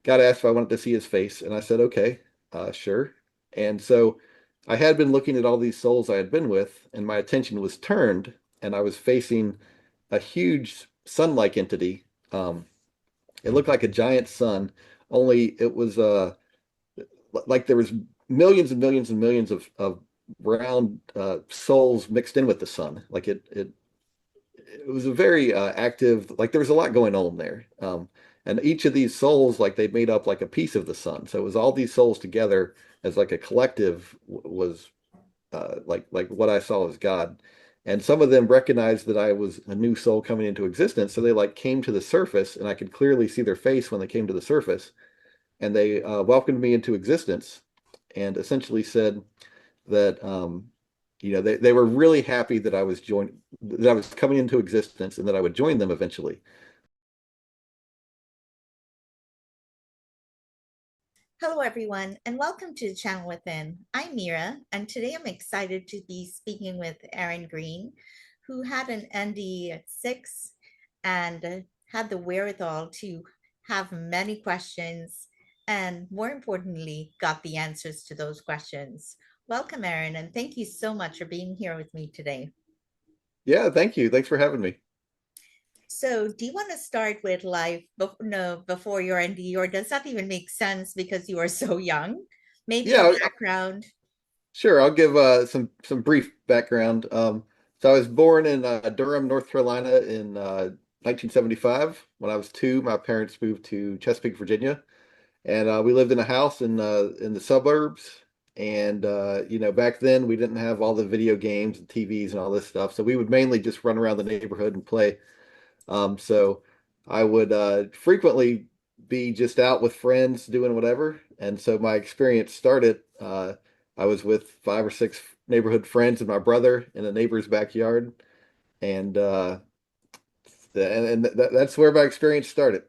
got asked if I wanted to see his face, and I said, okay, sure. And so I had been looking at all these souls I had been with, and my attention was turned, and I was facing a huge sun-like entity. It looked like a giant sun, only it was like there was millions and millions and millions of round souls mixed in with the sun. Like it was a very active, like there was a lot going on there. And each of these souls, like they made up like a piece of the sun. So it was all these souls together as like a collective was like what I saw as God. And some of them recognized that I was a new soul coming into existence. So they like came to the surface and I could clearly see their face when they came to the surface. And they welcomed me into existence and essentially said that they were really happy that I was coming into existence and that I would join them eventually. Hello, everyone, and welcome to the Channel Within. I'm Mira, and today I'm excited to be speaking with Aaron Green, who had an NDE at 6 and had the wherewithal to have many questions and, more importantly, got the answers to those questions. Welcome, Aaron, and thank you so much for being here with me today. Yeah, thank you. Thanks for having me. So, do you want to start with life no, before your NDE, or does that even make sense because you are so young? Maybe a Yeah, background. sure. I'll give some brief background. So I was born in Durham, North Carolina in 1975. When I was two, my parents moved to Chesapeake, Virginia, and we lived in a house in the suburbs. And back then we didn't have all the video games and TVs and all this stuff, so we would mainly just run around the neighborhood and play. So I would frequently be just out with friends doing whatever. And so my experience started, I was with five or six neighborhood friends and my brother in a neighbor's backyard. And that's where my experience started.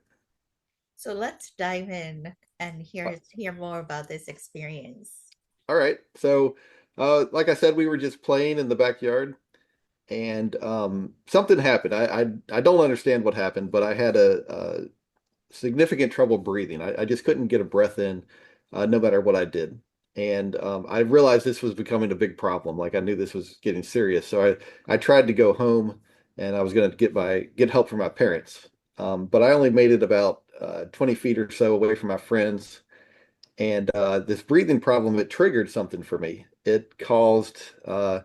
So let's dive in and hear more about this experience. All right. So, like I said, we were just playing in the backyard and something happened. I don't understand what happened, but I had a significant trouble breathing. I just couldn't get a breath in, no matter what I did. And I realized this was becoming a big problem. Like I knew this was getting serious. So I tried to go home and I was going to get help from my parents. But I only made it about 20 feet or so away from my friends. And this breathing problem, it triggered something for me. It caused, I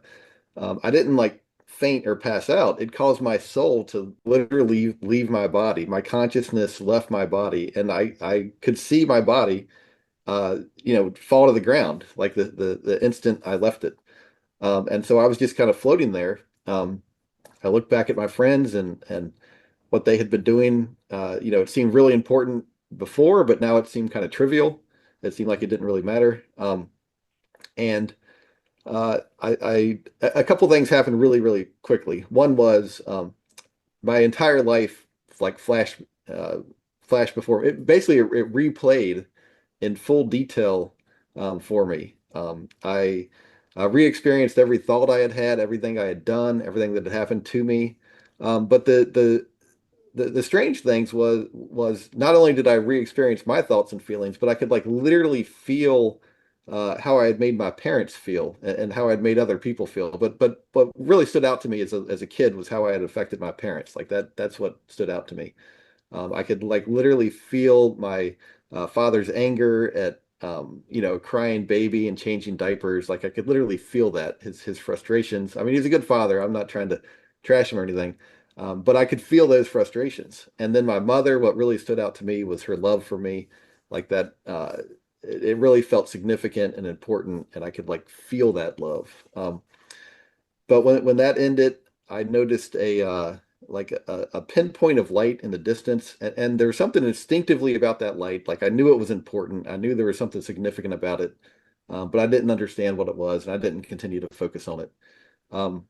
didn't like faint or pass out. It caused my soul to literally leave my body. My consciousness left my body, and I could see my body, fall to the ground like the instant I left it. And so I was just kind of floating there. I looked back at my friends and what they had been doing. It seemed really important before, but now it seemed kind of trivial. It seemed like it didn't really matter. And a couple things happened really, really quickly. One was my entire life, like flash before it. Basically, it replayed in full detail for me. I re-experienced every thought I had had, everything I had done, everything that had happened to me. But the strange things was not only did I re-experience my thoughts and feelings, but I could like literally feel how I had made my parents feel and how I'd made other people feel. But what really stood out to me as a kid was how I had affected my parents. Like that's what stood out to me. I could like literally feel my father's anger at crying baby and changing diapers. Like I could literally feel that his frustrations. I mean, he's a good father. I'm not trying to trash him or anything. But I could feel those frustrations. And then my mother, what really stood out to me was her love for me, like that. It really felt significant and important, and I could like feel that love. But when that ended, I noticed a pinpoint of light in the distance, and there was something instinctively about that light. Like I knew it was important. I knew there was something significant about it, but I didn't understand what it was, and I didn't continue to focus on it. Um,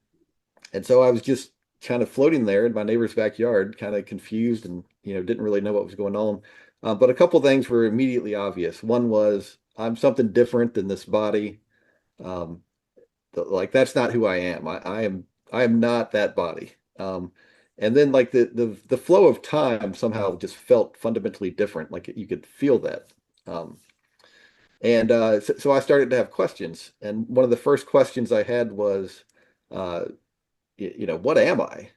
and so I was just kind of floating there in my neighbor's backyard, kind of confused and didn't really know what was going on. But a couple things were immediately obvious. One was I'm something different than this body. Like that's not who I am. I am not that body. And then like the flow of time somehow just felt fundamentally different. Like you could feel that. Um, and so I started to have questions. And one of the first questions I had was, uh, what am I?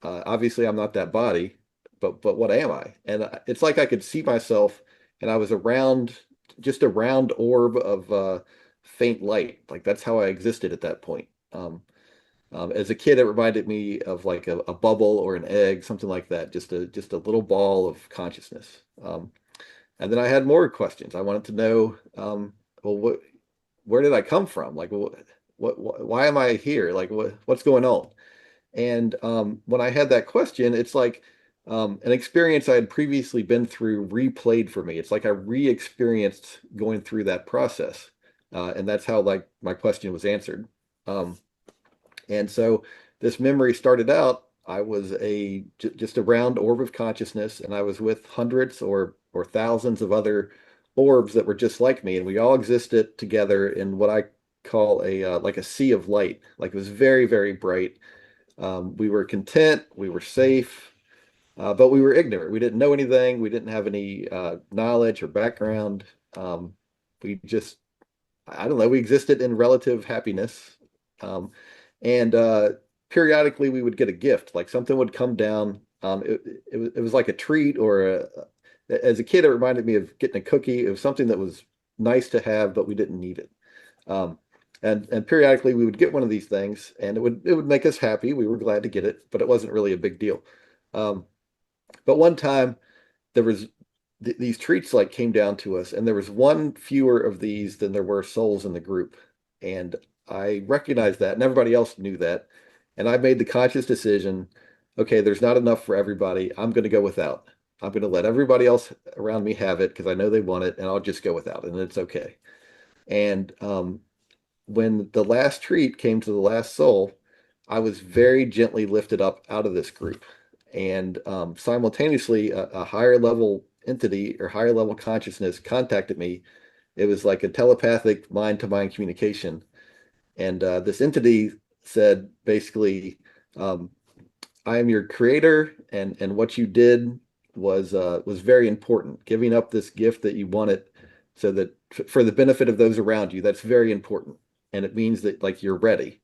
Obviously, I'm not that body, but what am I? And it's like I could see myself, and I was just a round orb of faint light. Like that's how I existed at that point. As a kid, it reminded me of like a bubble or an egg, something like that, just a little ball of consciousness. And then I had more questions. I wanted to know, well, where did I come from? Like, why am I here? Like, what's going on? And when I had that question, it's like an experience I had previously been through replayed for me. It's like I re-experienced going through that process, and that's how like my question was answered. Um, and so this memory started out, I was just a round orb of consciousness, and I was with hundreds or thousands of other orbs that were just like me, and we all existed together in what I call a like a sea of light. Like it was very, very bright. We were content, we were safe, but we were ignorant. We didn't know anything. We didn't have any knowledge or background. Um, we just I don't know, we existed in relative happiness. Um, and periodically we would get a gift, like something would come down. It was like a treat as a kid, it reminded me of getting a cookie. It was something that was nice to have, but we didn't need it. Um, and periodically we would get one of these things and it would make us happy. We were glad to get it, but it wasn't really a big deal. Um, but one time there was these treats like came down to us, and there was one fewer of these than there were souls in the group. And I recognized that, and everybody else knew that. And I made the conscious decision, okay, there's not enough for everybody. I'm going to go without. I'm going to let everybody else around me have it because I know they want it, and I'll just go without, and it's okay. And when the last treat came to the last soul, I was very gently lifted up out of this group. And simultaneously, a higher level entity or higher level consciousness contacted me. It was like a telepathic mind to mind communication. And this entity said basically, um, I am your creator, and what you did was very important. Giving up this gift that you wanted, so that for the benefit of those around you, that's very important, and it means that like you're ready.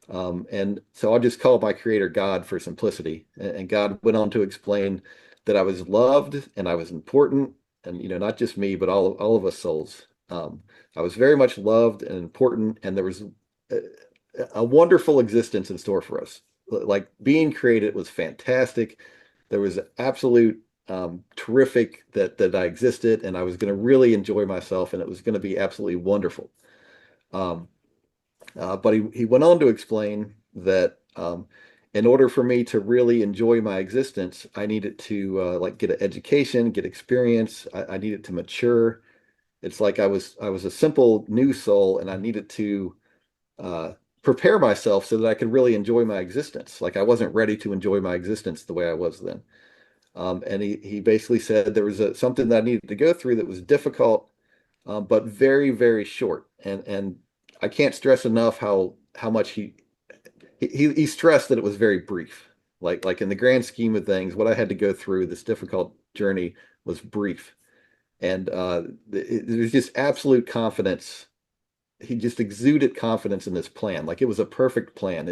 And so I'll just call my creator God for simplicity. And God went on to explain that I was loved and I was important, and not just me, but all of us souls. I was very much loved and important, and there was a, a wonderful existence in store for us. Like being created was fantastic. There was absolute terrific that I existed, and I was going to really enjoy myself, and it was going to be absolutely wonderful. Um, but he went on to explain that in order for me to really enjoy my existence, I needed to like get an education, get experience. I needed to mature. It's like I was a simple new soul, and I needed to uh, prepare myself so that I could really enjoy my existence. Like I wasn't ready to enjoy my existence the way I was then. And he basically said there was something that I needed to go through that was difficult, but very, very short. And I can't stress enough how much he stressed that it was very brief. Like in the grand scheme of things, what I had to go through, this difficult journey, was brief. And there's just absolute confidence. He just exuded confidence in this plan. Like it was a perfect plan.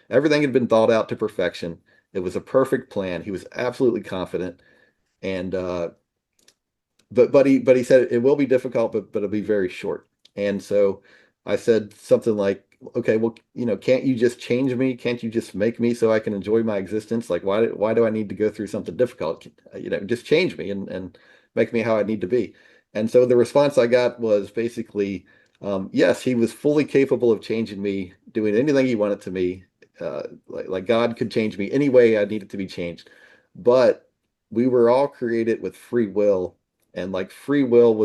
Everything had been thought out to perfection. It was a perfect plan. He was absolutely confident. And but he said it will be difficult, but it'll be very short. And so I said something like, okay, well, can't you just change me? Can't you just make me so I can enjoy my existence? Like, why do I need to go through something difficult? Just change me and make me how I need to be. And so the response I got was basically, yes, he was fully capable of changing me, doing anything he wanted to me. Like God could change me any way I needed to be changed. But we were all created with free will, and like free will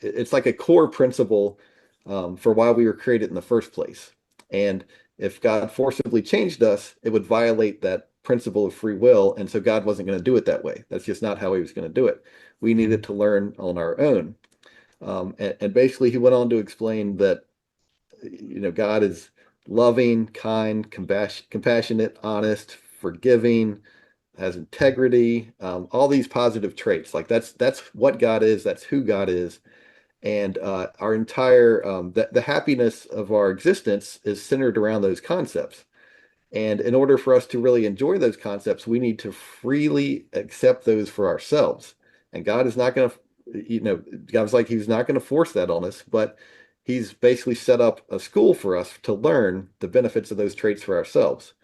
it's like a core principle for why we were created in the first place. And if God forcibly changed us, it would violate that principle of free will. And so God wasn't going to do it that way. That's just not how he was going to do it. We needed to learn on our own. And basically, he went on to explain that, God is loving, kind, compassionate, honest, forgiving, has integrity, all these positive traits. Like that's what God is. That's who God is. And our entire the happiness of our existence is centered around those concepts. And in order for us to really enjoy those concepts, we need to freely accept those for ourselves. And God is not going to, God's like, He's not going to force that on us, but He's basically set up a school for us to learn the benefits of those traits for ourselves.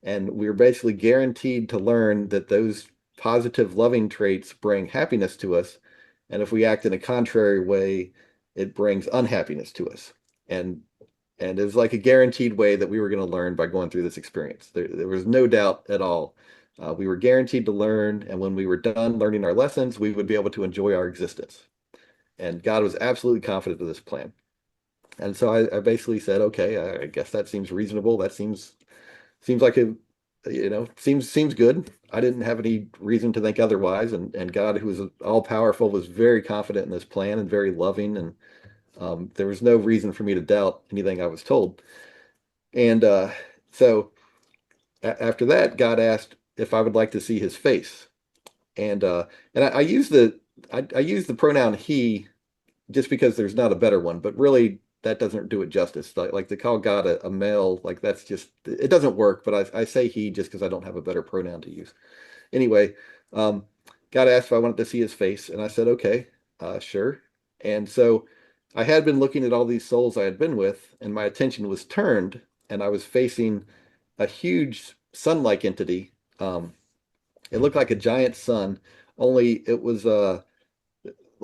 And we're basically guaranteed to learn that those positive, loving traits bring happiness to us. And if we act in a contrary way, it brings unhappiness to us. And and it was like a guaranteed way that we were going to learn by going through this experience. There was no doubt at all. We were guaranteed to learn, and when we were done learning our lessons, we would be able to enjoy our existence. And God was absolutely confident of this plan. And so I basically said, okay, I guess that seems reasonable. That seems like seems good. I didn't have any reason to think otherwise. And God, who is all powerful, was very confident in this plan and very loving. And there was no reason for me to doubt anything I was told. And so after that, God asked if I would like to see his face. And I use I use the pronoun he just because there's not a better one, but really that doesn't do it justice. Like to call God a male, like that's just it doesn't work. But I say he just because I don't have a better pronoun to use. Anyway, um, God asked if I wanted to see his face, and I said, okay, sure. And so I had been looking at all these souls I had been with, and my attention was turned, and I was facing a huge sun-like entity. It looked like a giant sun, only it was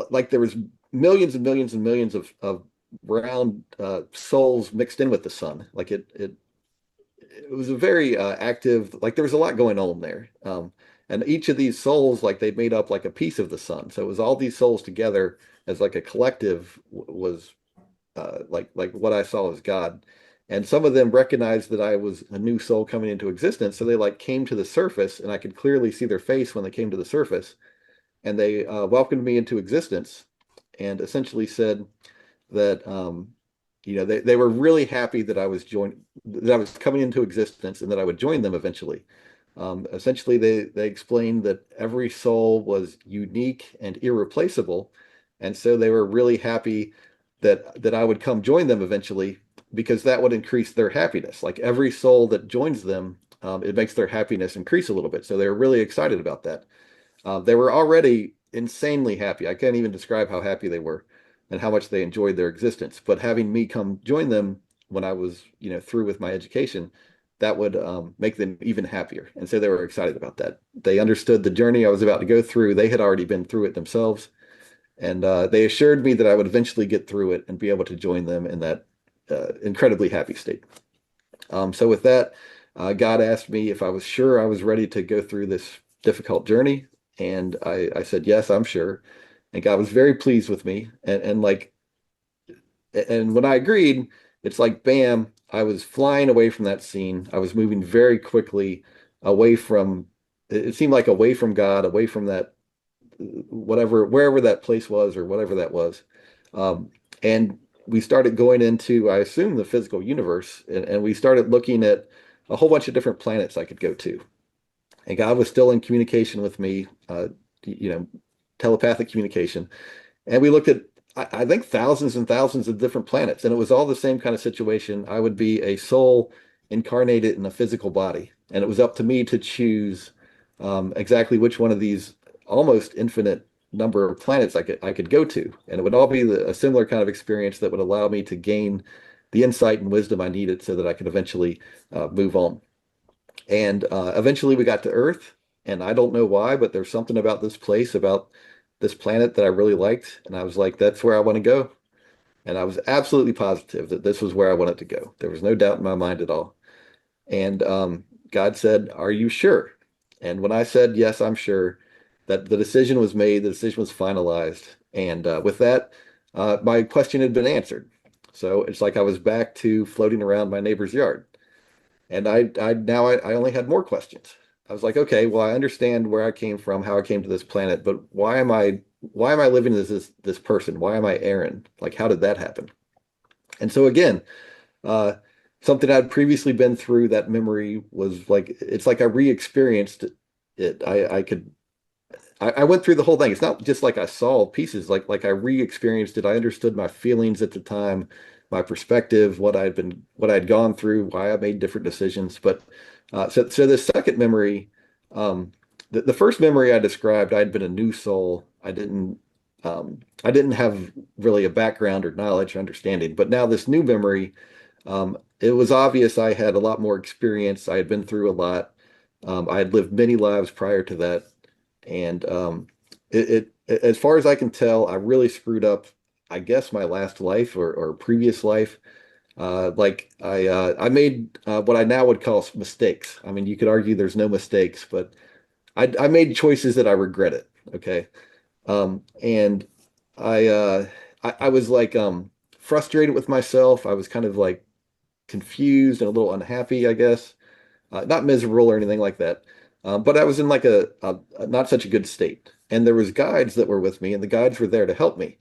like there was millions and millions and millions of round souls mixed in with the sun. Like it was a very active, like there was a lot going on there. And each of these souls, like they made up like a piece of the sun. So it was all these souls together as like a collective was like what I saw as God. And some of them recognized that I was a new soul coming into existence. So they like came to the surface and I could clearly see their face when they came to the surface. And they welcomed me into existence and essentially said that they were really happy that that I was coming into existence and that I would join them eventually. Essentially, they explained that every soul was unique and irreplaceable, and so they were really happy that I would come join them eventually because that would increase their happiness. Like every soul that joins them, it makes their happiness increase a little bit. So they were really excited about that. They were already insanely happy. I can't even describe how happy they were and how much they enjoyed their existence. But having me come join them when I was, through with my education, that would make them even happier. And so they were excited about that. They understood the journey I was about to go through. They had already been through it themselves. And they assured me that I would eventually get through it and be able to join them in that incredibly happy state. So with that, God asked me if I was sure I was ready to go through this difficult journey. And I said, yes, I'm sure. And God was very pleased with me. And when I agreed, it's like, bam, I was flying away from that scene. I was moving very quickly away from, it seemed like away from God, away from that, wherever that place was or whatever that was. Um, and we started going into, I assume, the physical universe. And we started looking at a whole bunch of different planets I could go to. And God was still in communication with me, you know, telepathic communication. And we looked at, I think, thousands and thousands of different planets, and it was all the same kind of situation. I would be a soul incarnated in a physical body, and it was up to me to choose exactly which one of these almost infinite number of planets I could go to, and it would all be a similar kind of experience that would allow me to gain the insight and wisdom I needed so that I could eventually move on. And eventually we got to Earth, and I don't know why, but there's something about this place, about this planet that I really liked. And I was like, that's where I want to go. And I was absolutely positive that this was where I wanted to go. There was no doubt in my mind at all. And God said, are you sure? And when I said, yes, I'm sure, that the decision was made, the decision was finalized. And with that, my question had been answered. So it's like I was back to floating around my neighbor's yard. And I only had more questions. I was like, okay, well, I understand where I came from, how I came to this planet, but why am I living as this person? Why am I Aaron? Like, how did that happen? And so again, uh, something I'd previously been through. That memory was like it's like I re-experienced it. I went through the whole thing. It's not just like I saw pieces, like I re-experienced it. I understood my feelings at the time, my perspective, what I'd gone through, why I made different decisions. But so the second memory, the first memory I described, I'd been a new soul. I didn't have really a background or knowledge or understanding. But now this new memory, it was obvious I had a lot more experience. I had been through a lot. I had lived many lives prior to that. And as far as I can tell, I really screwed up, I guess, my last life or previous life. I made what I now would call mistakes. I mean, you could argue there's no mistakes, but I made choices that I regretted. Okay. And I, uh, I was like frustrated with myself. I was kind of like confused and a little unhappy, I guess. Not miserable or anything like that. But I was in like a not such a good state. And there was guides that were with me, and the guides were there to help me.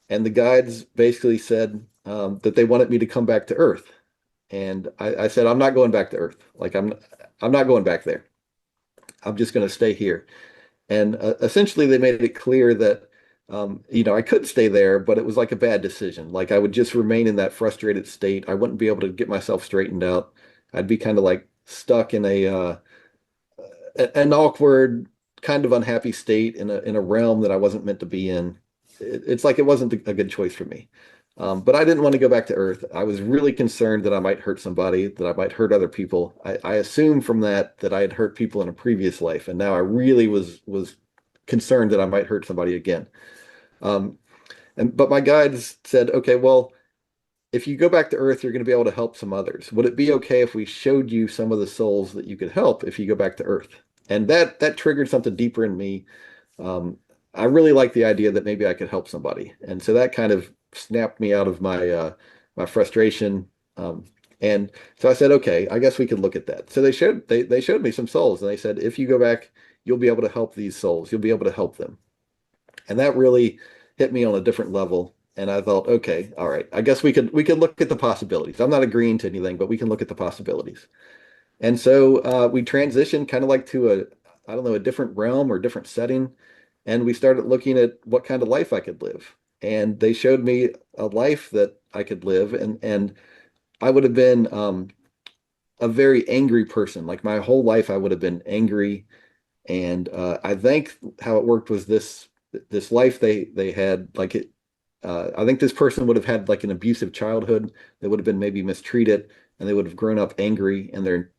And the guides basically said that they wanted me to come back to Earth. And I said, I'm not going back to Earth. I'm not going back there. I'm just going to stay here. And essentially, they made it clear that I could stay there, but it was like a bad decision. Like I would just remain in that frustrated state. I wouldn't be able to get myself straightened out. I'd be kind of like stuck in an awkward, kind of unhappy state in a realm that I wasn't meant to be in. It's like it wasn't a good choice for me. But I didn't want to go back to Earth. I was really concerned that I might hurt somebody, that I might hurt other people. I assumed from that I had hurt people in a previous life, and now I really was concerned that I might hurt somebody again. Um, but my guides said, okay, well, if you go back to Earth, you're going to be able to help some others. Would it be okay if we showed you some of the souls that you could help if you go back to Earth? And that triggered something deeper in me. Um, I really like the idea that maybe I could help somebody, and so that kind of snapped me out of my frustration. And so I said, okay, I guess we could look at that. So they showed me some souls, and they said, if you go back, you'll be able to help these souls. You'll be able to help them. And that really hit me on a different level. And I thought, okay, all right, I guess we could look at the possibilities. I'm not agreeing to anything, but we can look at the possibilities. And so we transitioned kind of like to I don't know, a different realm or different setting. And we started looking at what kind of life I could live. And they showed me a life that I could live. And I would have been a very angry person. Like my whole life, I would have been angry. And I think how it worked was this life they had like it. I think this person would have had like an abusive childhood. They would have been maybe mistreated, and they would have grown up angry. And they're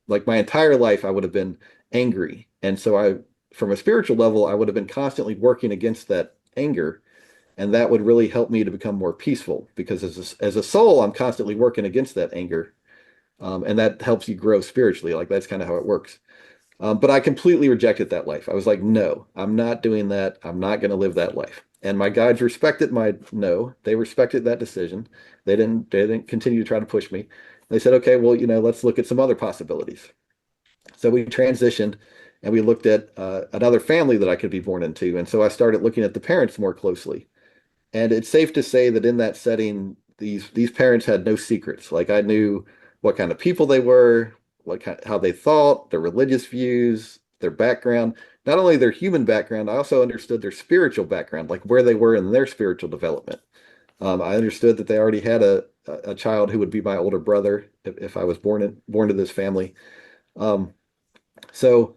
like my entire life, I would have been angry. And so from a spiritual level, I would have been constantly working against that anger, and that would really help me to become more peaceful. Because as a soul, I'm constantly working against that anger, and that helps you grow spiritually. Like that's kind of how it works. But I completely rejected that life. I was like, no, I'm not doing that. I'm not going to live that life. And my guides respected my no. They respected that decision. They didn't continue to try to push me. They said, okay, well, let's look at some other possibilities. So we transitioned and we looked at another family that I could be born into. And so I started looking at the parents more closely. And it's safe to say that in that setting, these parents had no secrets. Like I knew what kind of people they were, how they thought, their religious views, their background, not only their human background, I also understood their spiritual background, like where they were in their spiritual development. I understood that they already had a child who would be my older brother if I was born to this family. Um, so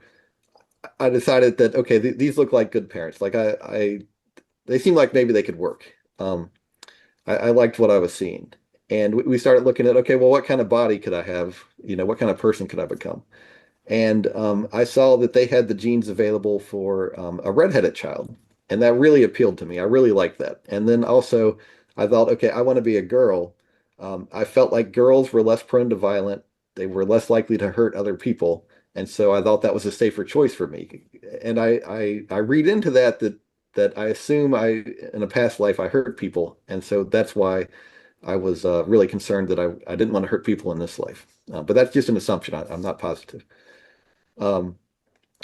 I decided that okay, these look like good parents. Like they seem like maybe they could work. I liked what I was seeing. And we started looking at, okay, well, what kind of body could I have? What kind of person could I become? And I saw that they had the genes available for a redheaded child. And that really appealed to me. I really liked that. And then also, I thought, okay, I want to be a girl. I felt like girls were less prone to violence. They were less likely to hurt other people. And so I thought that was a safer choice for me. And I read into that I assume in a past life I hurt people. And so that's why I was really concerned that I didn't want to hurt people in this life. But that's just an assumption. I'm not positive. Um,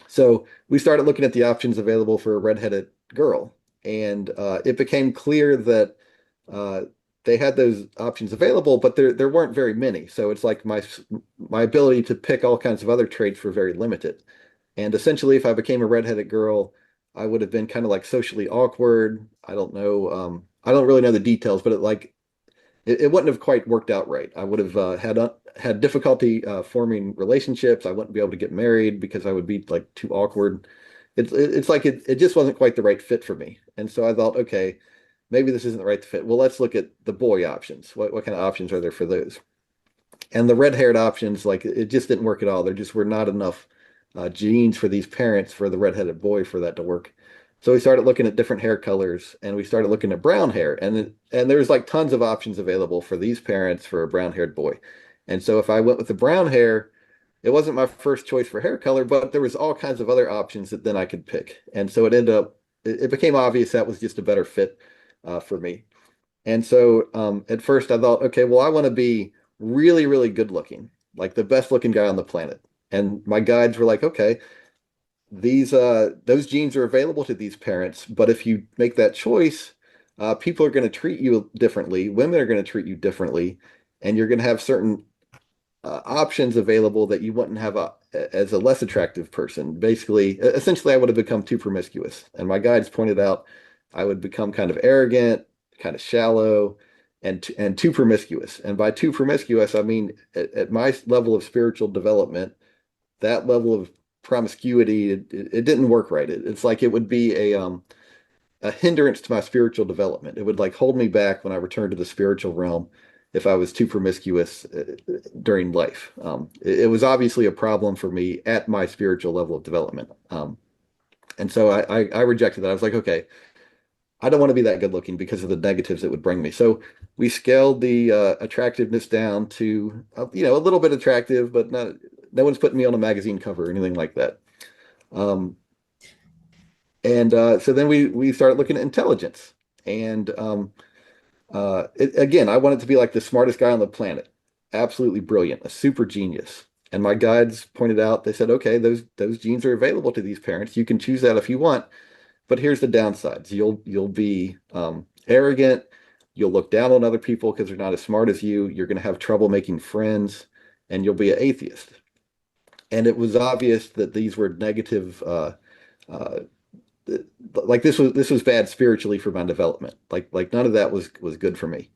so we started looking at the options available for a redheaded girl, and it became clear that uh, they had those options available, but there weren't very many. So it's like my ability to pick all kinds of other traits were very limited. And essentially, if I became a redheaded girl, I would have been kind of like socially awkward. I don't know. I don't really know the details, but it wouldn't have quite worked out right. I would have had difficulty forming relationships. I wouldn't be able to get married because I would be like too awkward. It's like it just wasn't quite the right fit for me. And so I thought, okay, maybe this isn't the right fit. Well, let's look at the boy options. What kind of options are there for those? And the red-haired options, like it just didn't work at all. There just were not enough genes for these parents for the redheaded boy for that to work. So we started looking at different hair colors, and we started looking at brown hair, and there's like tons of options available for these parents for a brown-haired boy. And so if I went with the brown hair, it wasn't my first choice for hair color, but there was all kinds of other options that then I could pick. And so it became obvious that was just a better fit for me. And so at first I thought, okay, well, I want to be really, really good looking, like the best looking guy on the planet. And my guides were like, okay, those genes are available to these parents, but if you make that choice, people are going to treat you differently, women are going to treat you differently, and you're going to have certain options available that you wouldn't have as a less attractive person. Basically, essentially, I would have become too promiscuous. And my guides pointed out I would become kind of arrogant, kind of shallow, and too promiscuous. And by too promiscuous, I mean at my level of spiritual development, that level of promiscuity, it didn't work right. It's like it would be a hindrance to my spiritual development. It would like hold me back when I returned to the spiritual realm if I was too promiscuous during life. It was obviously a problem for me at my spiritual level of development. And so I rejected that. I was like, okay, I don't want to be that good looking because of the negatives it would bring me. So we scaled the attractiveness down to, a little bit attractive, but not, no one's putting me on a magazine cover or anything like that. Um, and so then we started looking at intelligence. And again, I wanted to be like the smartest guy on the planet, absolutely brilliant, a super genius. And my guides pointed out, they said, okay, those genes are available to these parents. You can choose that if you want, but here's the downsides. You'll be arrogant. You'll look down on other people because they're not as smart as you. You're going to have trouble making friends, and you'll be an atheist. And it was obvious that these were negative. Uh, like this was bad spiritually for my development. Like none of that was good for me.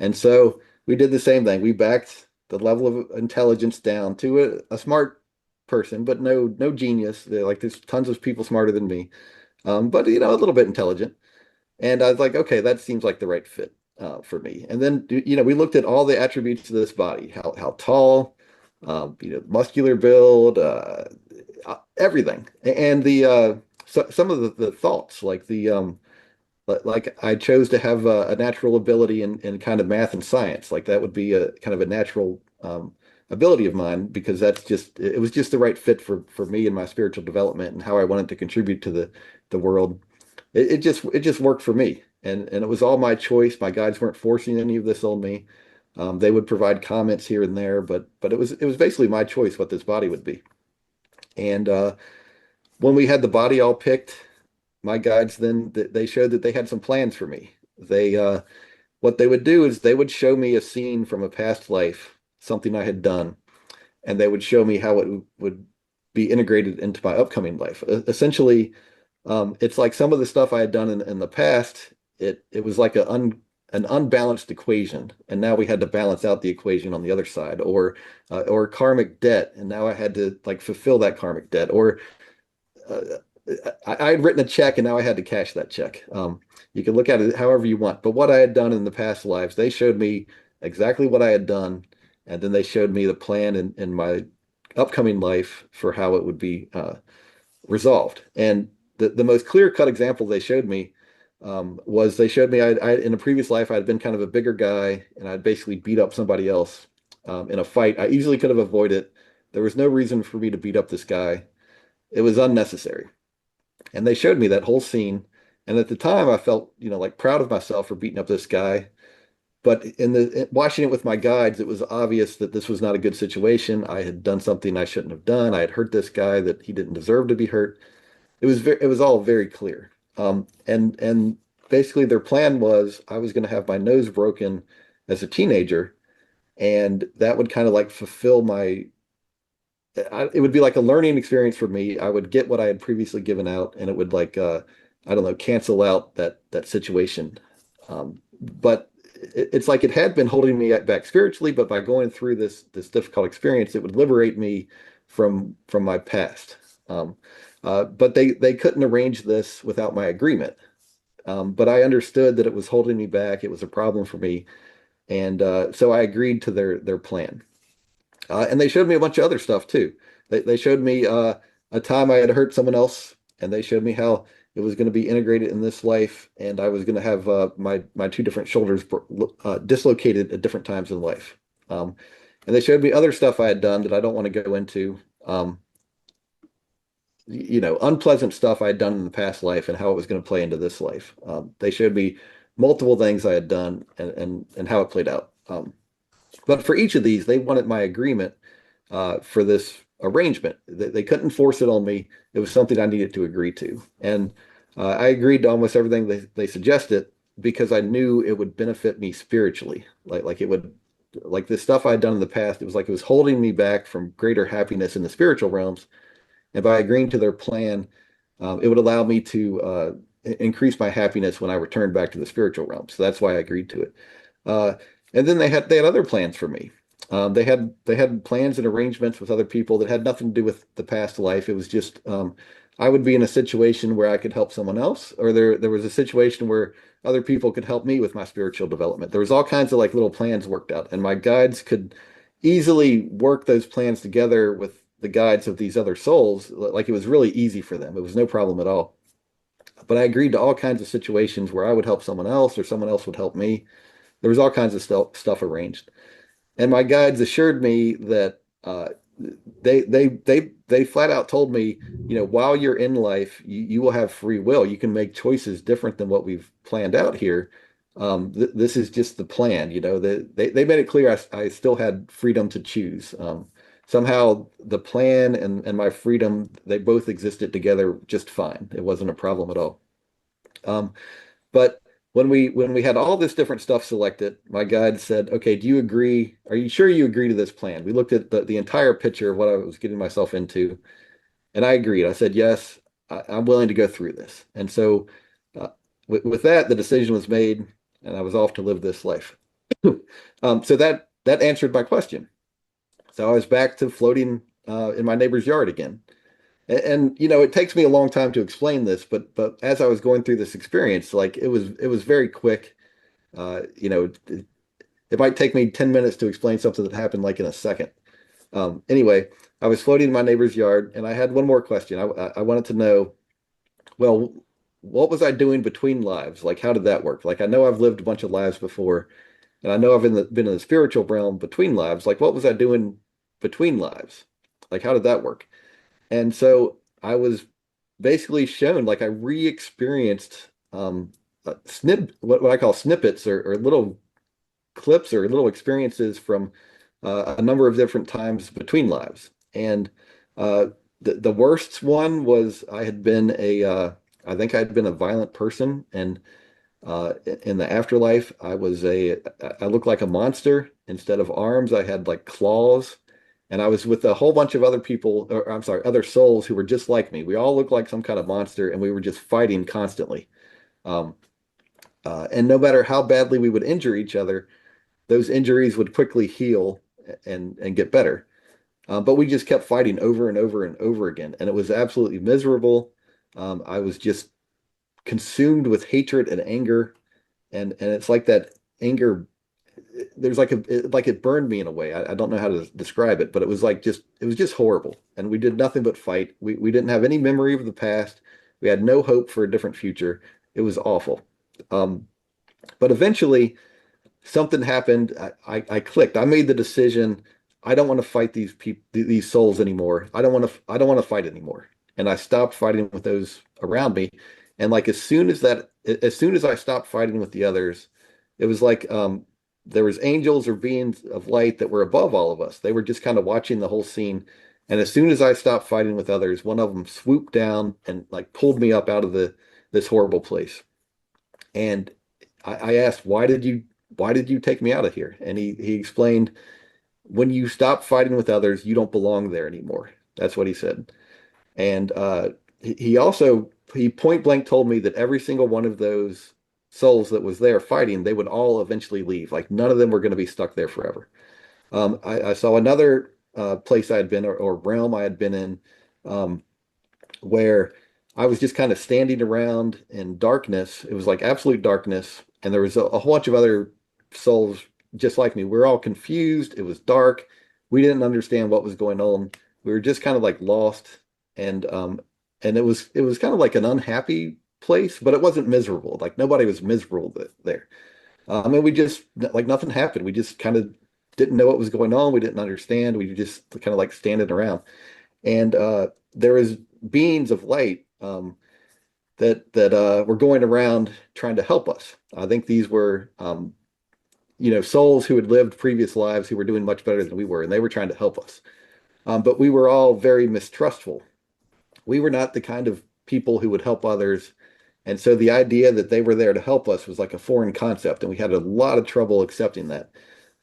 And so we did the same thing. We backed the level of intelligence down to a smart person, but no genius. Like there's tons of people smarter than me, but a little bit intelligent. And I was like, okay, that seems like the right fit for me. And then we looked at all the attributes of this body, how tall, muscular build, everything, and some of the thoughts, like like I chose to have a natural ability in kind of math and science. Like that would be a kind of a natural ability of mine because it was just the right fit for me and my spiritual development and how I wanted to contribute to the world. It just worked for me, and it was all my choice. My guides weren't forcing any of this on me. They would provide comments here and there, but it was basically my choice what this body would be. And when we had the body all picked, my guides then they showed that they had some plans for me. They what they would do is they would show me a scene from a past life, something I had done, and they would show me how it would be integrated into my upcoming life. Essentially, it's like some of the stuff I had done in the past, it was like an unbalanced equation, and now we had to balance out the equation on the other side, or karmic debt, and now I had to like fulfill that karmic debt, or uh, I had written a check and now I had to cash that check. You can look at it however you want, but what I had done in the past lives, they showed me exactly what I had done, and then they showed me the plan in my upcoming life for how it would be resolved. And the most clear-cut example they showed me was they showed me in a previous life I had been kind of a bigger guy and I'd basically beat up somebody else in a fight. I easily could have avoided it. There was no reason for me to beat up this guy. It was unnecessary. And they showed me that whole scene. And at the time, I felt, like proud of myself for beating up this guy. But watching it with my guides, it was obvious that this was not a good situation. I had done something I shouldn't have done. I had hurt this guy that he didn't deserve to be hurt. It was all very clear. And basically their plan was I was going to have my nose broken as a teenager, and that would kind of like fulfill my it would be like a learning experience for me. I would get what I had previously given out, and it would like I don't know, cancel out that situation. But it's like it had been holding me back spiritually, but by going through this difficult experience, it would liberate me from my past. Um, but they couldn't arrange this without my agreement. But I understood that it was holding me back. It was a problem for me, and so I agreed to their plan. And they showed me a bunch of other stuff too. They showed me a time I had hurt someone else, and they showed me how it was going to be integrated in this life, and I was going to have my two different shoulders dislocated at different times in life. Um, and they showed me other stuff I had done that I don't want to go into. Unpleasant stuff I had done in the past life and how it was going to play into this life. They showed me multiple things I had done and how it played out. But for each of these, they wanted my agreement for this arrangement. They couldn't force it on me. It was something I needed to agree to. And I agreed to almost everything they suggested because I knew it would benefit me spiritually. Like it would, like the stuff I had done in the past, it was like it was holding me back from greater happiness in the spiritual realms. And by agreeing to their plan, it would allow me to increase my happiness when I returned back to the spiritual realm. So that's why I agreed to it. Uh, and then they had other plans for me. They had plans and arrangements with other people that had nothing to do with the past life. It was just I would be in a situation where I could help someone else, or there was a situation where other people could help me with my spiritual development. There was all kinds of like little plans worked out, and my guides could easily work those plans together with the guides of these other souls. Like it was really easy for them. It was no problem at all. But I agreed to all kinds of situations where I would help someone else or someone else would help me. There was all kinds of stuff arranged. And my guides assured me that they flat out told me, while you're in life, you will have free will. You can make choices different than what we've planned out here. This is just the plan. They made it clear I still had freedom to choose. Somehow the plan and my freedom, they both existed together just fine. It wasn't a problem at all. Um, but when we had all this different stuff selected, my guide said, "Okay, do you agree? Are you sure you agree to this plan?" We looked at the entire picture of what I was getting myself into, and I agreed. I said, "Yes, I'm willing to go through this." And so, with that, the decision was made, and I was off to live this life. So that answered my question. So I was back to floating in my neighbor's yard again. And it takes me a long time to explain this, but as I was going through this experience, like it was very quick. It might take me 10 minutes to explain something that happened like in a second. Anyway, I was floating in my neighbor's yard, and I had one more question. I wanted to know, well, what was I doing between lives? Like, how did that work? Like, I know I've lived a bunch of lives before, and I know I've been in the spiritual realm between lives. Like, what was I doing between lives? Like, how did that work? And so I was basically shown, like I re-experienced what I call snippets or little clips or little experiences from a number of different times between lives. And uh, the worst one was I think I had been a violent person, and in the afterlife, I looked like a monster. Instead of arms, I had like claws. And I was with a whole bunch of other people, or I'm sorry, other souls who were just like me. We all looked like some kind of monster, and we were just fighting constantly. Um, and no matter how badly we would injure each other, those injuries would quickly heal and get better. But we just kept fighting over and over and over again, and it was absolutely miserable. I was just consumed with hatred and anger, and it's like that anger. There's like it burned me in a way. I don't know how to describe it, but it was just horrible. And we did nothing but fight. We didn't have any memory of the past. We had no hope for a different future. It was awful. Um, but eventually something happened. I clicked. I made the decision. I don't want to fight these souls anymore. I don't want to fight anymore. And I stopped fighting with those around me. And like as soon as I stopped fighting with the others, it was like there was angels or beings of light that were above all of us. They were just kind of watching the whole scene. And as soon as I stopped fighting with others, one of them swooped down and like pulled me up out of this horrible place. And I asked, why did you take me out of here? And he explained, when you stop fighting with others, you don't belong there anymore. That's what he said. And he also he point blank told me that every single one of those souls that was there fighting, they would all eventually leave. Like none of them were going to be stuck there forever. I saw another place I had been, or realm I had been in, um, where I was just kind of standing around in darkness. It was like absolute darkness, and there was a whole bunch of other souls just like me. We were all confused. It was dark. We didn't understand what was going on. We were just kind of like lost, and it was kind of like an unhappy place, but it wasn't miserable. Like nobody was miserable there. I mean, we just like nothing happened. We just kind of didn't know what was going on. We didn't understand. We just kind of like standing around, and there was beings of light that were going around trying to help us. I think these were souls who had lived previous lives who were doing much better than we were, and they were trying to help us. But we were all very mistrustful. We were not the kind of people who would help others. And so the idea that they were there to help us was like a foreign concept, and we had a lot of trouble accepting that.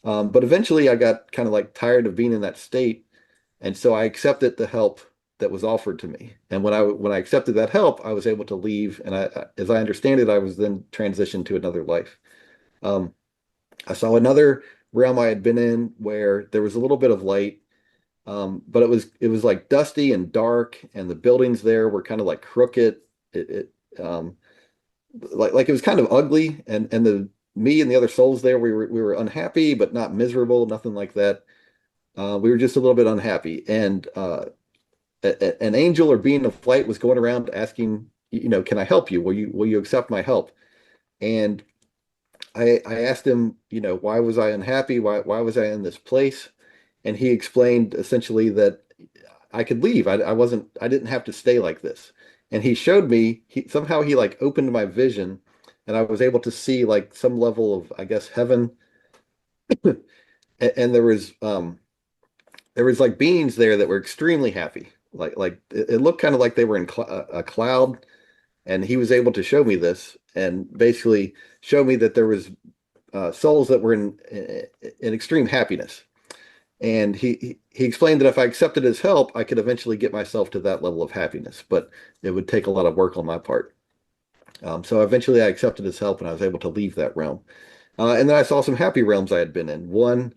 But eventually I got kind of like tired of being in that state. And so I accepted the help that was offered to me. And when I accepted that help, I was able to leave. And as I understand it, I was then transitioned to another life. Um, I saw another realm I had been in where there was a little bit of light, but it was like dusty and dark, and the buildings there were kind of like crooked. It like it was kind of ugly, and the me and the other souls there, we were unhappy, but not miserable, nothing like that. We were just a little bit unhappy, and an angel or being of flight was going around asking, can I help you? Will you accept my help? And I asked him, why was I unhappy? Why was I in this place? And he explained essentially that I could leave. I didn't have to stay like this. And he showed me, somehow he like opened my vision, and I was able to see like some level of, I guess, heaven. And there was like beings there that were extremely happy. Like it looked kind of like they were in a cloud, and he was able to show me this and basically show me that there was souls that were in extreme happiness. And he explained that if I accepted his help, I could eventually get myself to that level of happiness, but it would take a lot of work on my part. So eventually I accepted his help, and I was able to leave that realm. And then I saw some happy realms I had been in. One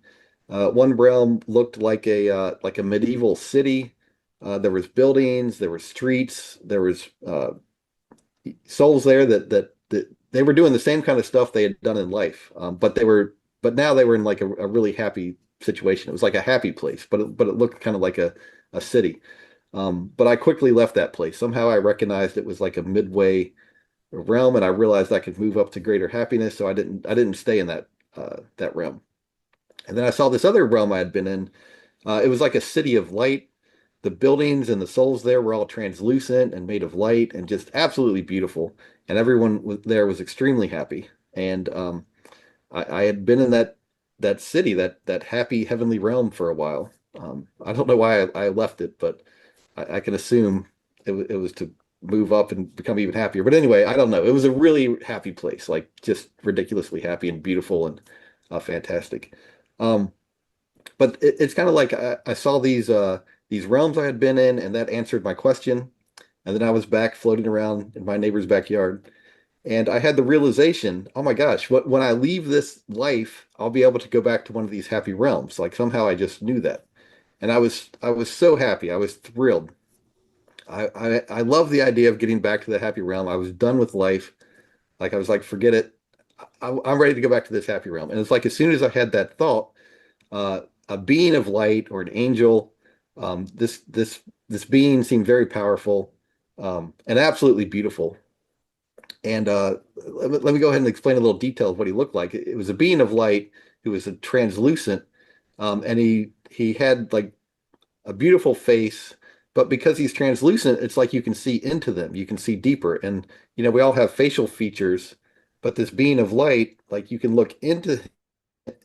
realm looked like a medieval city. There was buildings, there were streets, there was souls there that they were doing the same kind of stuff they had done in life, but now they were in like a really happy situation. It was like a happy place, but it looked kind of like a city. But I quickly left that place. Somehow I recognized it was like a midway realm, and I realized I could move up to greater happiness. So I didn't stay in that realm. And then I saw this other realm I had been in. It was like a city of light. The buildings and the souls there were all translucent and made of light and just absolutely beautiful. And everyone there was extremely happy. And I had been in that city, that happy heavenly realm for a while. I don't know why I left it, but I can assume it was to move up and become even happier. But anyway, I don't know. It was a really happy place, like just ridiculously happy and beautiful and fantastic. Um, but it's kind of like I saw these realms I had been in, and that answered my question. And then I was back floating around in my neighbor's backyard, and I had the realization, oh my gosh, when I leave this life, I'll be able to go back to one of these happy realms. Like somehow I just knew that, and I was so happy. I was thrilled. I love the idea of getting back to the happy realm. I was done with life. Like I was like, forget it. I'm ready to go back to this happy realm. And it's like as soon as I had that thought, a being of light or an angel. This being seemed very powerful, and absolutely beautiful. And let me go ahead and explain a little detail of what he looked like. It was a being of light who was a translucent, and he had like a beautiful face. But because he's translucent, it's like you can see into them. You can see deeper. And we all have facial features, but this being of light, like you can look into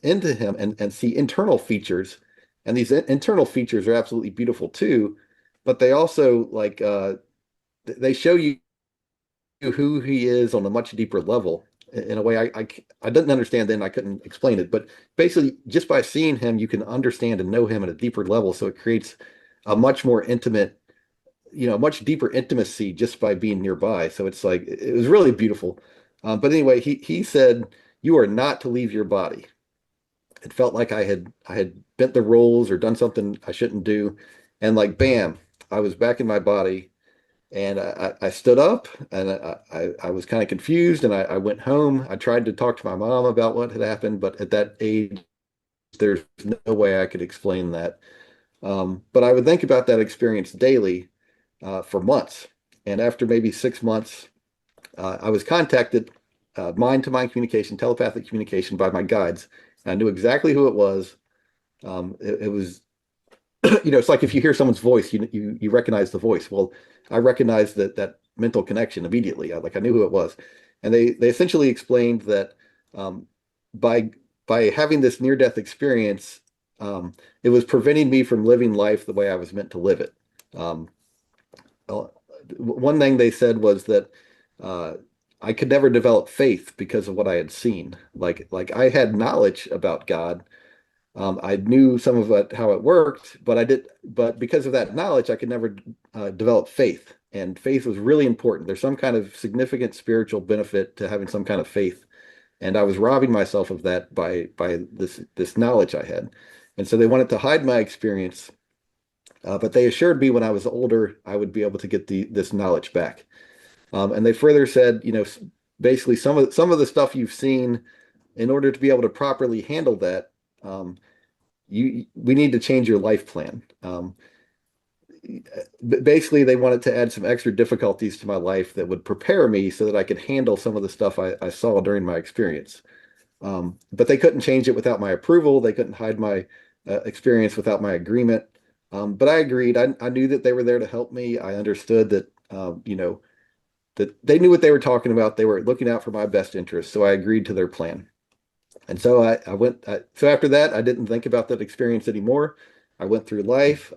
him and see internal features. And these internal features are absolutely beautiful too, but they also like they show you who he is on a much deeper level. in a way I didn't understand then. I couldn't explain it, but basically, just by seeing him, you can understand and know him at a deeper level. So it creates a much more intimate, much deeper intimacy just by being nearby. So it's like it was really beautiful. But anyway, he said you are not to leave your body. It felt like I had bent the rules or done something I shouldn't do, and like bam, I was back in my body. And I stood up and I was kind of confused and I went home. I tried to talk to my mom about what had happened, but at that age, there's no way I could explain that. But I would think about that experience daily for months. And after maybe 6 months, I was contacted, mind-to-mind communication, telepathic communication by my guides. I knew exactly who it was. It was it's like if you hear someone's voice, you recognize the voice. Well, I recognized that mental connection immediately. I knew who it was, and they essentially explained that um, by by having this near death experience, it was preventing me from living life the way I was meant to live it. Um, uh, One thing they said was that uh, I could never develop faith because of what I had seen. Like I had knowledge about God. I knew some of it, how it worked, but because of that knowledge, I could never develop faith. And faith was really important. There's some kind of significant spiritual benefit to having some kind of faith. And I was robbing myself of that by this knowledge I had. And so they wanted to hide my experience, but they assured me when I was older, I would be able to get this knowledge back. And they further said, basically some of the stuff you've seen, in order to be able to properly handle that, um, we need to change your life plan. Basically, they wanted to add some extra difficulties to my life that would prepare me so that I could handle some of the stuff I saw during my experience. But they couldn't change it without my approval. They couldn't hide my experience without my agreement. But I agreed. I knew that they were there to help me. I understood that, that they knew what they were talking about. They were looking out for my best interest. So I agreed to their plan. And so I went, so after that, I didn't think about that experience anymore. I went through life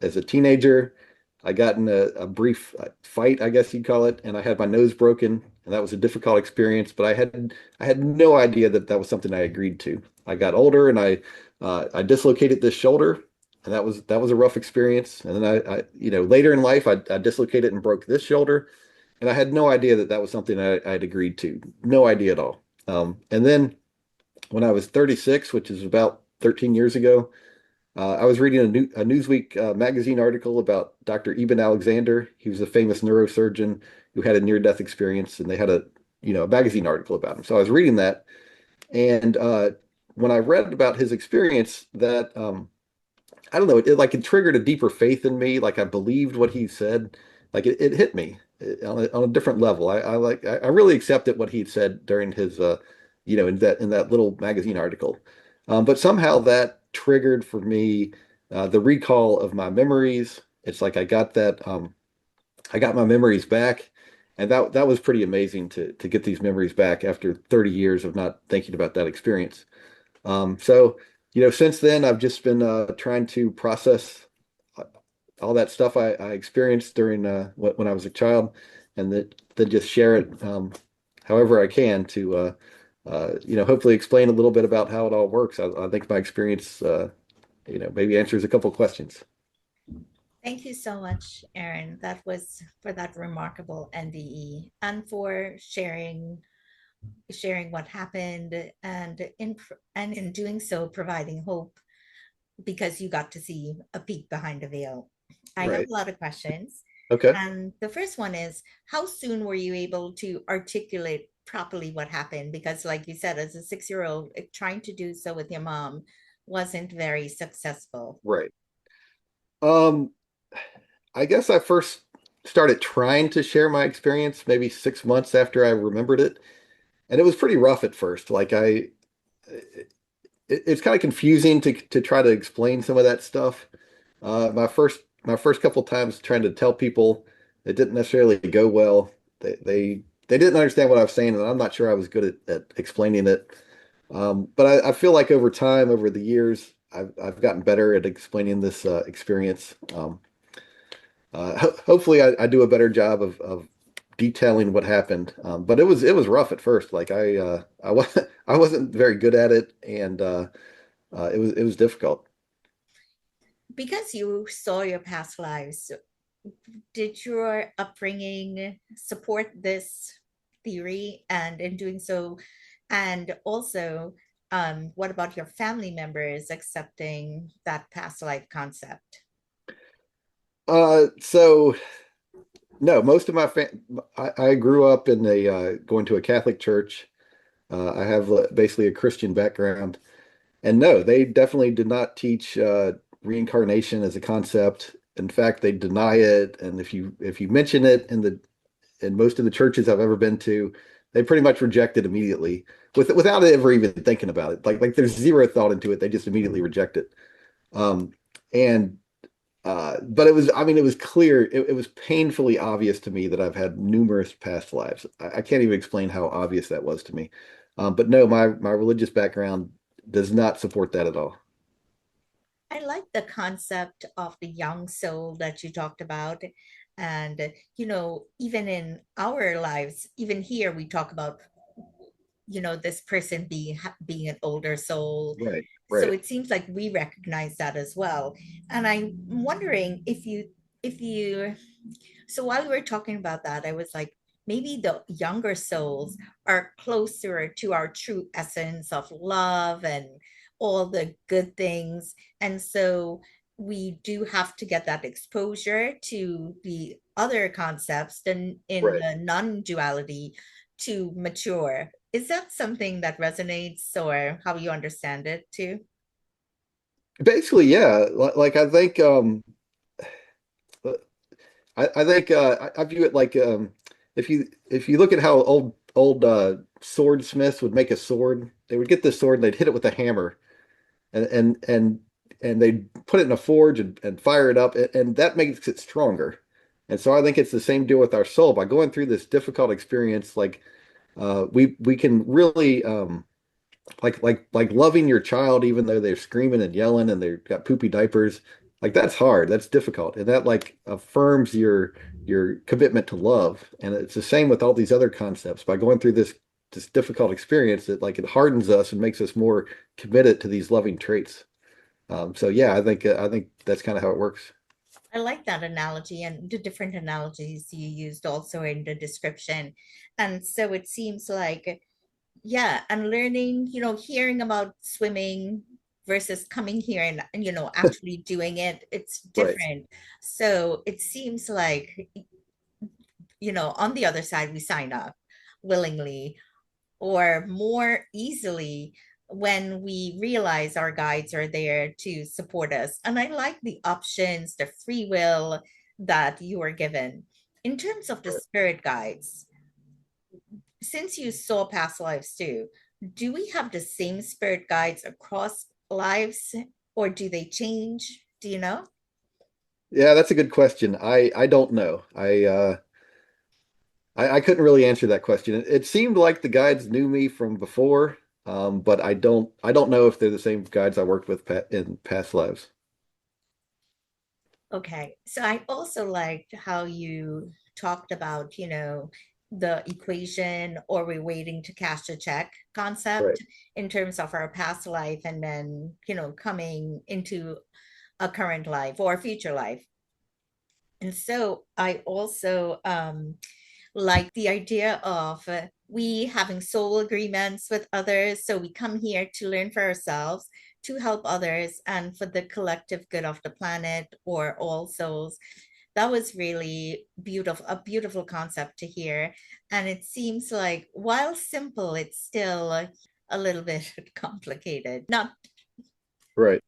as a teenager. I got in a brief fight, I guess you'd call it, and I had my nose broken, and that was a difficult experience. But I had no idea that that was something I agreed to. I got older, and I dislocated this shoulder, and that was a rough experience. And then later in life, I dislocated and broke this shoulder, and I had no idea that that was something I'd agreed to. No idea at all. And then when I was 36, which is about 13 years ago, I was reading a Newsweek magazine article about Dr. Eben Alexander. He was a famous neurosurgeon who had a near-death experience, and they had a magazine article about him. So I was reading that, and when I read about his experience, that I don't know, it triggered a deeper faith in me. Like I believed what he said. Like it hit me on a different level. I really accepted what he said during his in that little magazine article. But somehow that triggered for me the recall of my memories. It's like I got my memories back, and that was pretty amazing to get these memories back after 30 years of not thinking about that experience. So, since then, I've just been trying to process uh, all that stuff I experienced during when I was a child, and then just share it however I can to hopefully explain a little bit about how it all works. I think my experience, maybe answers a couple questions. Thank you so much, Aaron. That was for that remarkable NDE and for sharing what happened and in doing so providing hope because you got to see a peek behind the veil. I have Right. a lot of questions. Okay. And the first one is, how soon were you able to articulate properly what happened? Because, like you said, as a 6 year old, trying to do so with your mom wasn't very successful. Right. Um, I guess I first started trying to share my experience maybe 6 months after I remembered it, and it was pretty rough at first. It's kind of confusing to try to explain some of that stuff. My first couple times trying to tell people, it didn't necessarily go well. They didn't understand what I was saying, and I'm not sure I was good at explaining it. But I feel like over time, over the years, I've gotten better at explaining this experience. Hopefully, I do a better job of detailing what happened. But it was rough at first. Like I was I wasn't very good at it, and it was difficult. Because you saw your past lives, did your upbringing support this theory? And in doing so, and also, what about your family members accepting that past life concept? So no, most of my I grew up in a going to a Catholic church. I have basically a Christian background. And no, they definitely did not teach reincarnation as a concept. In fact, they deny it. And if you mention it in most of the churches I've ever been to, they pretty much reject it immediately without ever even thinking about it. Like there's zero thought into it. They just immediately reject it. Um, and but I mean, it was clear, it was painfully obvious to me that I've had numerous past lives. I can't even explain how obvious that was to me. But no, my religious background does not support that at all. I like the concept of the young soul that you talked about. And, even in our lives, even here, we talk about, this person being an older soul. Right, So right. it seems like we recognize that as well. And I'm wondering if you so while we were talking about that, I was like, maybe the younger souls are closer to our true essence of love and all the good things. And so we do have to get that exposure to the other concepts than in Right. the non-duality to mature. Is that something that resonates or how you understand it too? Basically, yeah. Like I think I think I view it like if you look at how old swordsmiths would make a sword, they would get this sword and they'd hit it with a hammer and and and and they'd put it in a forge and fire it up and that makes it stronger. And so I think it's the same deal with our soul. By going through this difficult experience, like we can really like loving your child even though they're screaming and yelling and they've got poopy diapers. Like that's hard, that's difficult, and that like affirms your commitment to love. And it's the same with all these other concepts. By going through this difficult experience, it hardens us and makes us more committed to these loving traits. So yeah, I think that's kind of how it works. I like that analogy and the different analogies you used also in the description. And so it seems like, yeah, and learning, hearing about swimming versus coming here and actually doing it, it's Right, different. So it seems like, on the other side, we sign up willingly or more easily when we realize our guides are there to support us. And I like the options, the free will that you are given. In terms of the right. spirit guides, since you saw past lives too, do we have the same spirit guides across lives or do they change? Do you know? Yeah, that's a good question. I don't know. I couldn't really answer that question. It seemed like the guides knew me from before, but I don't know if they're the same guides I worked with in past lives. Okay. So I also liked how you talked about, the equation or we're waiting to cash a check Right, concept in terms of our past life and then, coming into a current life or a future life. And so I also like the idea of we having soul agreements with others. So we come here to learn for ourselves, to help others, and for the collective good of the planet or all souls. That was really beautiful, a beautiful concept to hear. And it seems like while simple, it's still a little bit complicated. Not right.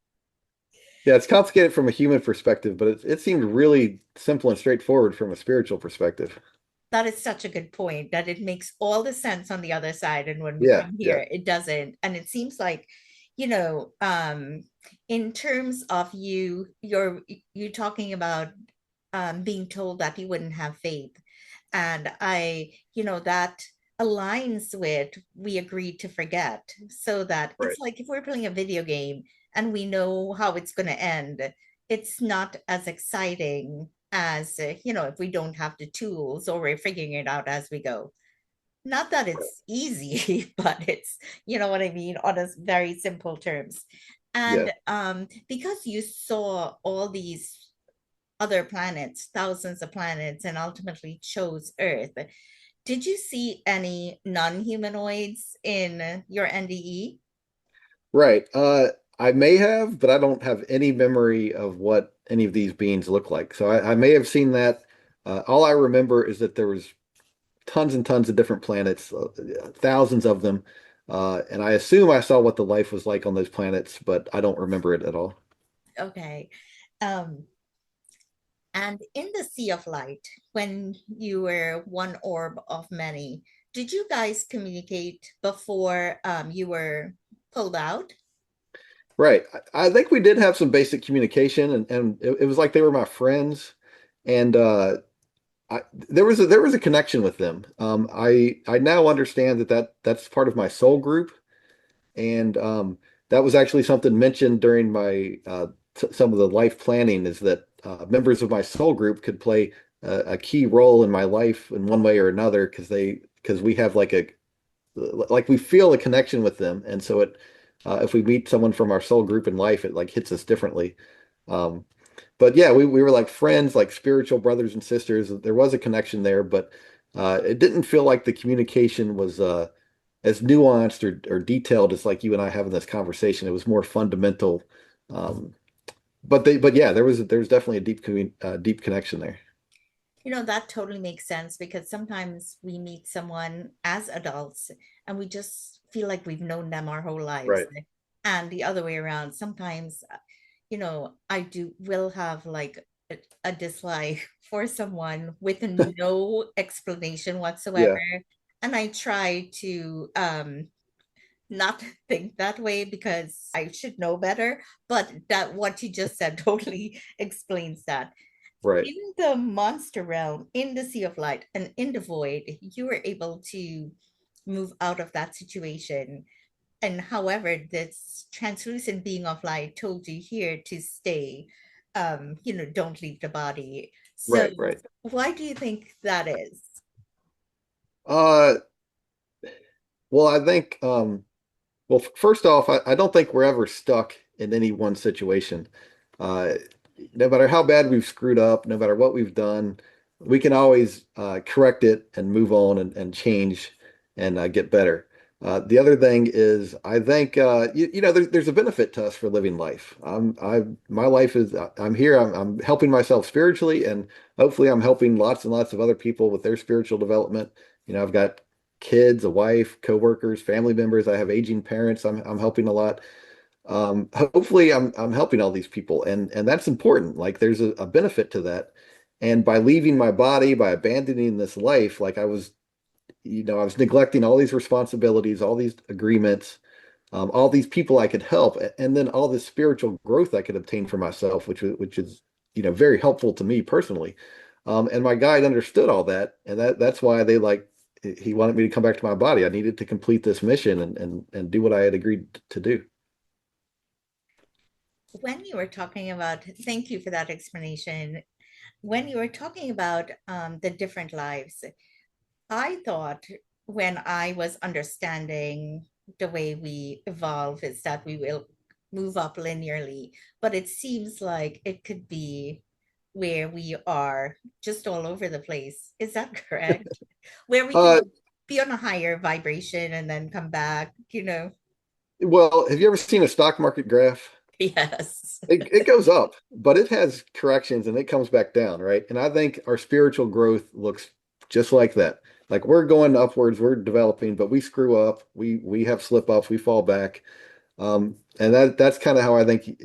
Yeah, it's complicated from a human perspective, but it seemed really simple and straightforward from a spiritual perspective. That is such a good point that it makes all the sense on the other side. And when we Yeah, come yeah, here, it doesn't. And it seems like, you know, um, in terms of you talking about being told that you wouldn't have faith. And that aligns with we agreed to forget. So that right. it's like if we're playing a video game and we know how it's going to end, it's not as exciting as, if we don't have the tools or we're figuring it out as we go. Not that it's easy, but it's, you know what I mean, on a very simple terms. Yeah. And because you saw all these other planets, thousands of planets, and ultimately chose Earth, did you see any non-humanoids in your NDE? Right. I may have, but I don't have any memory of what any of these beings look like. So I may have seen that. All I remember is that there was tons and tons of different planets, thousands of them. And I assume I saw what the life was like on those planets, but I don't remember it at all. Okay. Um, and in the Sea of Light, when you were one orb of many, did you guys communicate before you were pulled out? Right. I think we did have some basic communication, and it was like they were my friends. And there was a connection with them. I now understand that's part of my soul group. And that was actually something mentioned during my some of the life planning is that members of my soul group could play a key role in my life in one way or another because we have like we feel a connection with them, and so it if we meet someone from our soul group in life, it like hits us differently. Um, but yeah, we were like friends, like spiritual brothers and sisters. There was a connection there, but it didn't feel like the communication was as nuanced or detailed as like you and I having this conversation. It was more fundamental. Um, but yeah, there was definitely a deep connection there. That totally makes sense because sometimes we meet someone as adults and we just feel like we've known them our whole lives. Right. And the other way around, sometimes, I do will have like a dislike for someone with no explanation whatsoever. Yeah. And I try to not think that way because I should know better. But that what you just said totally explains that. Right. In the monster realm, in the Sea of Light, and in the Void, you were able to move out of that situation. And however, this translucent being of light told you here to stay, don't leave the body. So, Right. Right. why do you think that is? Uh, well, I think well, first off, I don't think we're ever stuck in any one situation. Uh, no matter how bad we've screwed up, no matter what we've done, we can always correct it and move on and change and get better. The other thing is, I think there's a benefit to us for living life. My life is I'm here. I'm helping myself spiritually, and hopefully, I'm helping lots and lots of other people with their spiritual development. I've got kids, a wife, coworkers, family members. I have aging parents. I'm helping a lot. Hopefully I'm helping all these people and that's important. Like there's a benefit to that. And by leaving my body, by abandoning this life, like I was neglecting all these responsibilities, all these agreements, all these people I could help, and then all this spiritual growth I could obtain for myself, which is very helpful to me personally. And my guide understood all that, and that's why he wanted me to come back to my body. I needed to complete this mission and do what I had agreed to do. When you were talking about, thank you for that explanation. When you were talking about the different lives, I thought when I was understanding the way we evolve is that we will move up linearly, but it seems like it could be where we are just all over the place. Is that correct? Where we Uh, can be on a higher vibration and then come back. well, have you ever seen a stock market graph? Yes. It goes up, but it has corrections and it comes back down, right? And I think our spiritual growth looks just like that. Like we're going upwards, we're developing, but we screw up, we have slip ups, we fall back. And that's kind of how I think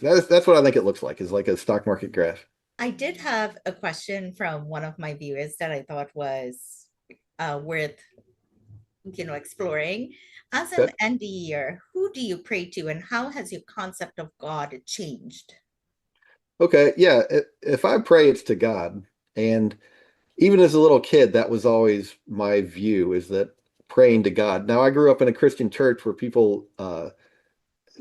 that's what I think it looks like, is like a stock market graph. I did have a question from one of my viewers that I thought was worth exploring. As an Okay. NDEer, who do you pray to and how has your concept of God changed? Okay, yeah. If I pray, it's to God. And even as a little kid, that was always my view, is that praying to God. Now, I grew up in a Christian church where people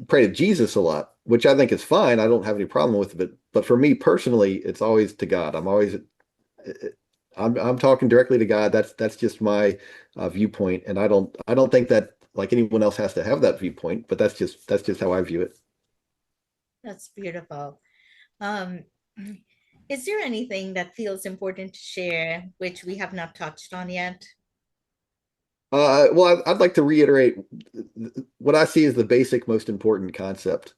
pray to Jesus a lot, which I think is fine. I don't have any problem with it. But for me personally, it's always to God. I'm talking directly to God. That's just my viewpoint, and I don't think that like anyone else has to have that viewpoint. But that's just how I view it. That's beautiful. Um, is there anything that feels important to share which we have not touched on yet? Well, I'd like to reiterate what I see as the basic, most important concept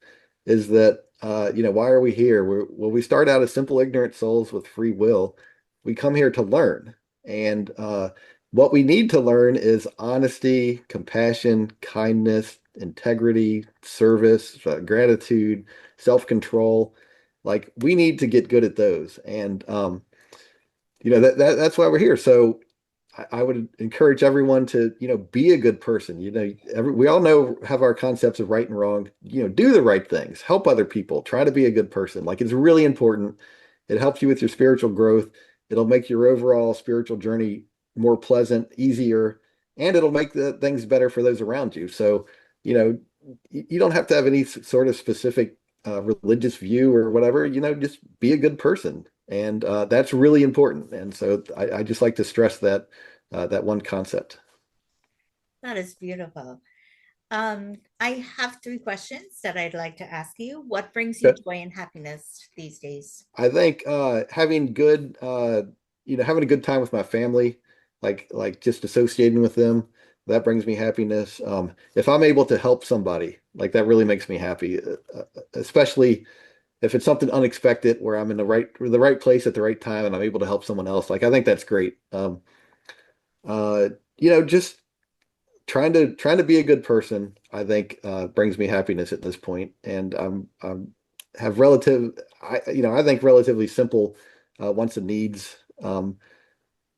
is that, why are we here? Well, we start out as simple, ignorant souls with free will. We come here to learn. And what we need to learn is honesty, compassion, kindness, integrity, service, gratitude, self-control. Like we need to get good at those. And, that's why we're here. So I would encourage everyone to, be a good person. We all know have our concepts of right and wrong. Do the right things, help other people, try to be a good person. Like it's really important. It helps you with your spiritual growth. It'll make your overall spiritual journey more pleasant, easier, and it'll make the things better for those around you. So, you know, you don't have to have any sort of specific religious view or whatever. Just be a good person, and that's really important. And so I just like to stress that one concept. That is beautiful. I have three questions that I'd like to ask you. What brings you Okay. joy and happiness these days? I think having a good time with my family, like just associating with them, that brings me happiness. If I'm able to help somebody, like that really makes me happy, especially if it's something unexpected where I'm in the right place at the right time and I'm able to help someone else. Like I think that's great. Just trying to be a good person, I think brings me happiness at this point, and I'm have relative, I think relatively simple wants and needs,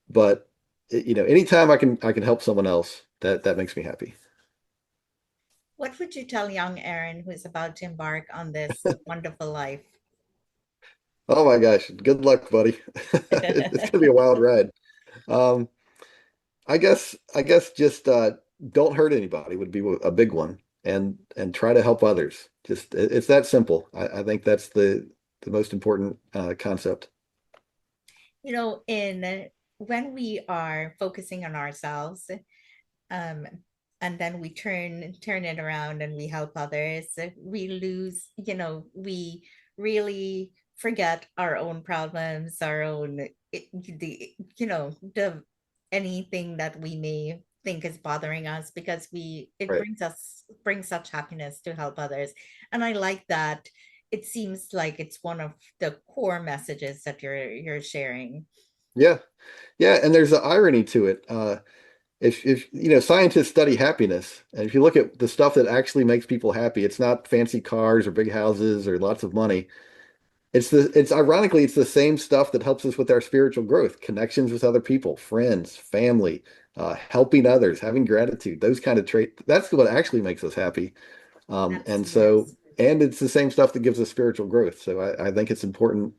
but anytime I can help someone else, that makes me happy. What would you tell young Aaron who is about to embark on this wonderful life? Oh my gosh, good luck, buddy. It's gonna be a wild ride. Um, I guess just don't hurt anybody would be a big one, and try to help others. Just it's that simple. I think that's the most important concept. In when we are focusing on ourselves, um, and then we turn it around and we help others, we lose, we really forget our own problems, our own the the anything that we may think is bothering us, because we it Right. brings such happiness to help others. And I like that. It seems like it's one of the core messages that you're sharing. Yeah. Yeah. And there's an irony to it. If scientists study happiness, and if you look at the stuff that actually makes people happy, it's not fancy cars or big houses or lots of money. It's ironically, it's the same stuff that helps us with our spiritual growth, connections with other people, friends, family, helping others, having gratitude, those kind of traits. That's what actually makes us happy. Yes. And it's the same stuff that gives us spiritual growth. So I think it's important.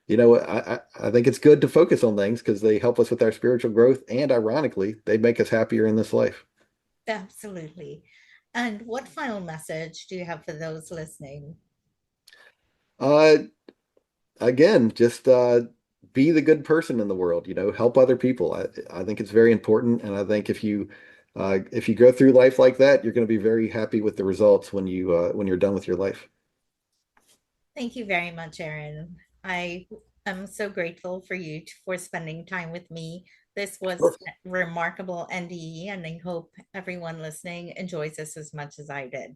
I think it's good to focus on things because they help us with our spiritual growth, and ironically, they make us happier in this life. Absolutely. And what final message do you have for those listening? Uh, Again, just be the good person in the world, help other people. I think it's very important. And I think if you go through life like that, you're going to be very happy with the results when you're done with your life. Thank you very much, Erin. I am so grateful for you for spending time with me. This Of was course. a remarkable NDE, and I hope everyone listening enjoys this as much as I did.